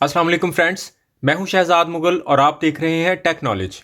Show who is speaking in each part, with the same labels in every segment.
Speaker 1: अस्सलाम वालेकुम फ्रेंड्स, मैं हूं शहजाद मुगल और आप देख रहे हैं टेक नॉलेज।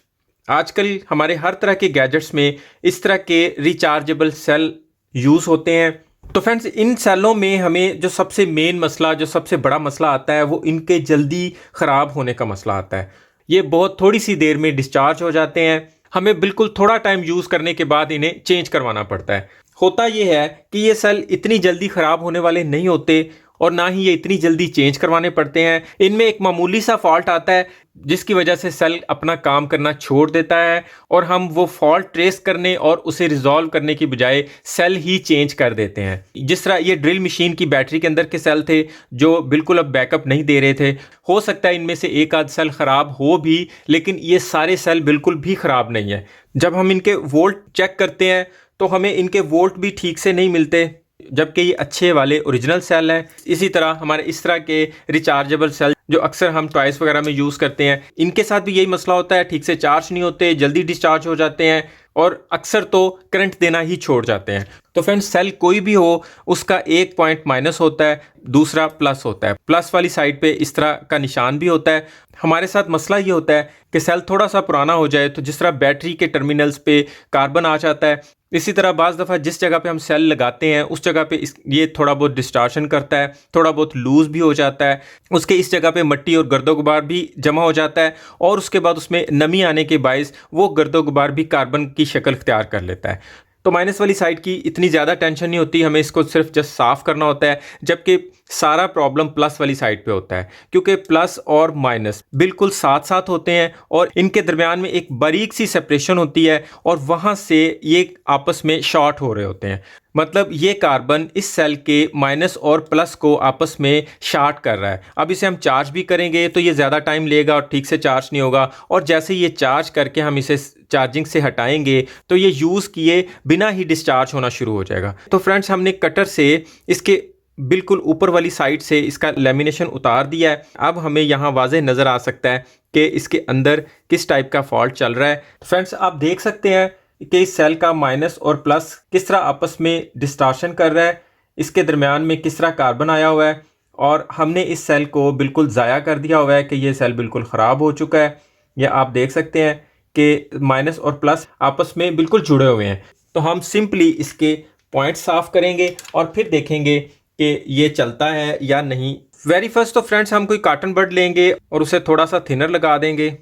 Speaker 1: आजकल हमारे हर तरह के गैजेट्स में इस तरह के रिचार्जेबल सेल यूज़ होते हैं। तो फ्रेंड्स, इन सेलों में हमें जो सबसे मेन मसला, जो सबसे बड़ा मसला आता है, वो इनके जल्दी ख़राब होने का मसला आता है। ये बहुत थोड़ी सी देर में डिस्चार्ज हो जाते हैं। हमें बिल्कुल थोड़ा टाइम यूज़ करने के बाद इन्हें चेंज करवाना पड़ता है। होता ये है कि ये सेल इतनी जल्दी ख़राब होने वाले नहीं होते और ना ही ये इतनी जल्दी चेंज करवाने पड़ते हैं। इनमें एक मामूली सा फॉल्ट आता है जिसकी वजह से सेल अपना काम करना छोड़ देता है और हम वो फॉल्ट ट्रेस करने और उसे रिजॉल्व करने की बजाय सेल ही चेंज कर देते हैं। जिस तरह ये ड्रिल मशीन की बैटरी के अंदर के सेल थे जो बिल्कुल अब बैकअप नहीं दे रहे थे। हो सकता है इनमें से एक आध सेल ख़राब हो भी, लेकिन ये सारे सेल बिल्कुल भी ख़राब नहीं है। जब हम इनके वोल्ट चेक करते हैं तो हमें इनके वोल्ट भी ठीक से नहीं मिलते, जबकि ये अच्छे वाले ओरिजिनल सेल हैं। इसी तरह हमारे इस तरह के रिचार्जेबल सेल जो अक्सर हम टॉयज़ वगैरह में यूज़ करते हैं, इनके साथ भी यही मसला होता है, ठीक से चार्ज नहीं होते, जल्दी डिस्चार्ज हो जाते हैं और अक्सर तो करंट देना ही छोड़ जाते हैं। तो फ्रेंड्स, सेल कोई भी हो, उसका एक पॉइंट माइनस होता है, दूसरा प्लस होता है। प्लस वाली साइड पे इस तरह का निशान भी होता है। हमारे साथ मसला ये होता है कि सेल थोड़ा सा पुराना हो जाए तो जिस तरह बैटरी के टर्मिनल्स पे कार्बन आ जाता है, इसी तरह बाज़ दफ़ा जिस जगह पे हम सेल लगाते हैं उस जगह पे ये थोड़ा बहुत डिस्टार्शन करता है, थोड़ा बहुत लूज़ भी हो जाता है। उसके इस जगह पे मिट्टी और गर्दो गुबार भी जमा हो जाता है और उसके बाद उसमें नमी आने के बायस वो गर्दो गुबार भी कार्बन की शक्ल इख्तियार कर लेता है। तो माइनस वाली साइड की इतनी ज़्यादा टेंशन नहीं होती, हमें इसको सिर्फ जस्ट साफ़ करना होता है। जबकि सारा प्रॉब्लम प्लस वाली साइड पे होता है, क्योंकि प्लस और माइनस बिल्कुल साथ साथ होते हैं और इनके दरमियान में एक बारीक सी सेपरेशन होती है और वहाँ से ये आपस में शॉर्ट हो रहे होते हैं। मतलब ये कार्बन इस सेल के माइनस और प्लस को आपस में शार्ट कर रहा है। अब इसे हम चार्ज भी करेंगे तो ये ज़्यादा टाइम लेगा और ठीक से चार्ज नहीं होगा, और जैसे ये चार्ज करके हम इसे चार्जिंग से हटाएंगे तो ये यूज़ किए बिना ही डिस्चार्ज होना शुरू हो जाएगा। तो फ्रेंड्स, हमने कटर से इसके बिल्कुल ऊपर वाली साइड से इसका लेमिनेशन उतार दिया है। अब हमें यहाँ वाज़ेह नज़र आ सकता है कि इसके अंदर किस टाइप का फॉल्ट चल रहा है। फ्रेंड्स, आप देख सकते हैं कि इस सेल का माइनस और प्लस किस तरह आपस में डिस्टार्शन कर रहा है, इसके दरमियान में किस तरह कार्बन आया हुआ है और हमने इस सेल को बिल्कुल ज़ाया कर दिया हुआ है कि ये सेल बिल्कुल ख़राब हो चुका है। यह आप देख सकते हैं कि माइनस और प्लस आपस में बिल्कुल जुड़े हुए हैं। तो हम सिंपली इसके पॉइंट साफ़ करेंगे और फिर देखेंगे कि ये चलता है या नहीं। वेरी फर्स्ट तो फ्रेंड्स, हम कोई कॉटन बड लेंगे और उसे थोड़ा सा थिनर लगा देंगे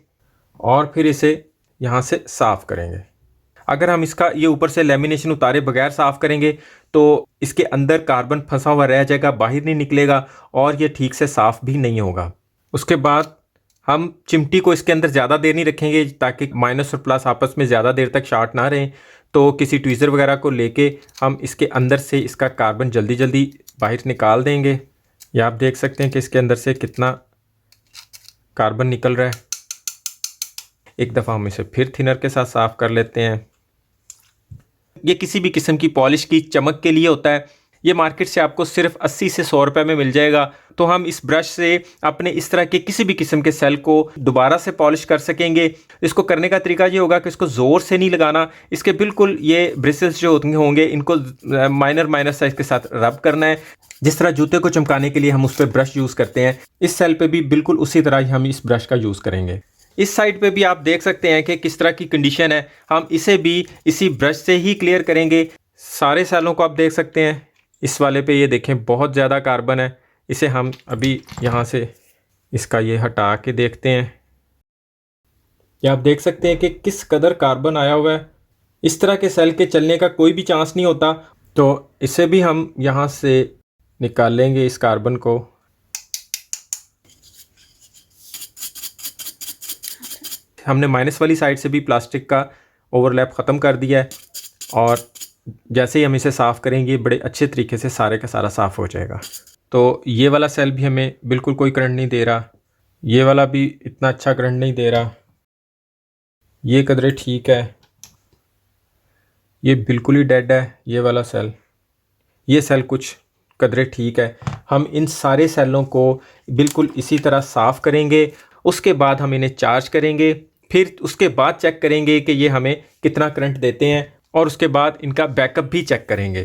Speaker 1: और फिर इसे यहाँ से साफ़ करेंगे। अगर हम इसका ये ऊपर से लेमिनेशन उतारे बगैर साफ़ करेंगे तो इसके अंदर कार्बन फंसा हुआ रह जाएगा, बाहर नहीं निकलेगा और ये ठीक से साफ़ भी नहीं होगा। उसके बाद हम चिमटी को इसके अंदर ज़्यादा देर नहीं रखेंगे ताकि माइनस और प्लस आपस में ज़्यादा देर तक शार्ट ना रहें। तो किसी ट्वीज़र वगैरह को लेके हम इसके अंदर से इसका कार्बन जल्दी जल्दी बाहर निकाल देंगे। या आप देख सकते हैं कि इसके अंदर से कितना कार्बन निकल रहा है। एक दफ़ा हम इसे फिर थिनर के साथ साफ़ कर लेते हैं। ये किसी भी किस्म की पॉलिश की चमक के लिए होता है। ये मार्केट से आपको सिर्फ 80 से 100 रुपए में मिल जाएगा। तो हम इस ब्रश से अपने इस तरह के किसी भी किस्म के सेल को दोबारा से पॉलिश कर सकेंगे। इसको करने का तरीका ये होगा कि इसको ज़ोर से नहीं लगाना, इसके बिल्कुल ये ब्रिसल्स जो होंगे इनको माइनर माइनर साइज के साथ रब करना है। जिस तरह जूते को चमकाने के लिए हम उस पर ब्रश यूज़ करते हैं, इस सेल पे भी बिल्कुल उसी तरह ही हम इस ब्रश का यूज़ करेंगे। इस साइड पे भी आप देख सकते हैं कि किस तरह की कंडीशन है। हम इसे भी इसी ब्रश से ही क्लियर करेंगे। सारे सेलों को आप देख सकते हैं। इस वाले पे ये देखें बहुत ज़्यादा कार्बन है। इसे हम अभी यहाँ से इसका ये हटा के देखते हैं। ये आप देख सकते हैं कि किस कदर कार्बन आया हुआ है। इस तरह के सेल के चलने का कोई भी चांस नहीं होता। तो इसे भी हम यहाँ से निकालेंगे इस कार्बन को। हमने माइनस वाली साइड से भी प्लास्टिक का ओवरलैप ख़त्म कर दिया है और जैसे ही हम इसे साफ़ करेंगे बड़े अच्छे तरीके से सारे का सारा साफ़ हो जाएगा। तो ये वाला सेल भी हमें बिल्कुल कोई करंट नहीं दे रहा, ये वाला भी इतना अच्छा करंट नहीं दे रहा, ये कदरे ठीक है, ये बिल्कुल ही डेड है ये वाला सेल, ये सेल कुछ कदरे ठीक है। हम इन सारे सेलों को बिल्कुल इसी तरह साफ़ करेंगे। उसके बाद हम इन्हें चार्ज करेंगे, फिर उसके बाद चेक करेंगे कि ये हमें कितना करंट देते हैं और उसके बाद इनका बैकअप भी चेक करेंगे।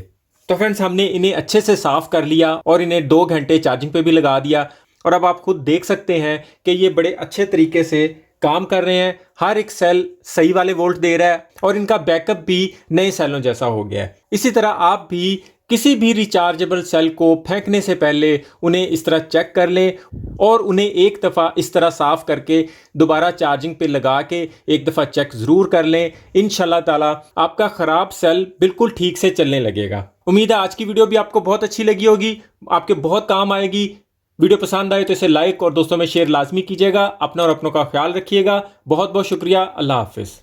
Speaker 1: तो फ्रेंड्स, हमने इन्हें अच्छे से साफ़ कर लिया और इन्हें 2 घंटे चार्जिंग पे भी लगा दिया। और अब आप खुद देख सकते हैं कि ये बड़े अच्छे तरीके से काम कर रहे हैं। हर एक सेल सही वाले वोल्ट दे रहा है और इनका बैकअप भी नए सेलों जैसा हो गया है। इसी तरह आप भी किसी भी रिचार्जेबल सेल को फेंकने से पहले उन्हें इस तरह चेक कर लें और उन्हें एक दफ़ा इस तरह साफ़ करके दोबारा चार्जिंग पे लगा के एक दफ़ा चेक ज़रूर कर लें। इंशाल्लाह ताला आपका ख़राब सेल बिल्कुल ठीक से चलने लगेगा। उम्मीद है आज की वीडियो भी आपको बहुत अच्छी लगी होगी, आपके बहुत काम आएगी। वीडियो पसंद आए तो इसे लाइक और दोस्तों में शेयर लाजमी कीजिएगा। अपना और अपनों का ख्याल रखिएगा। बहुत बहुत शुक्रिया। अल्लाह हाफिज़।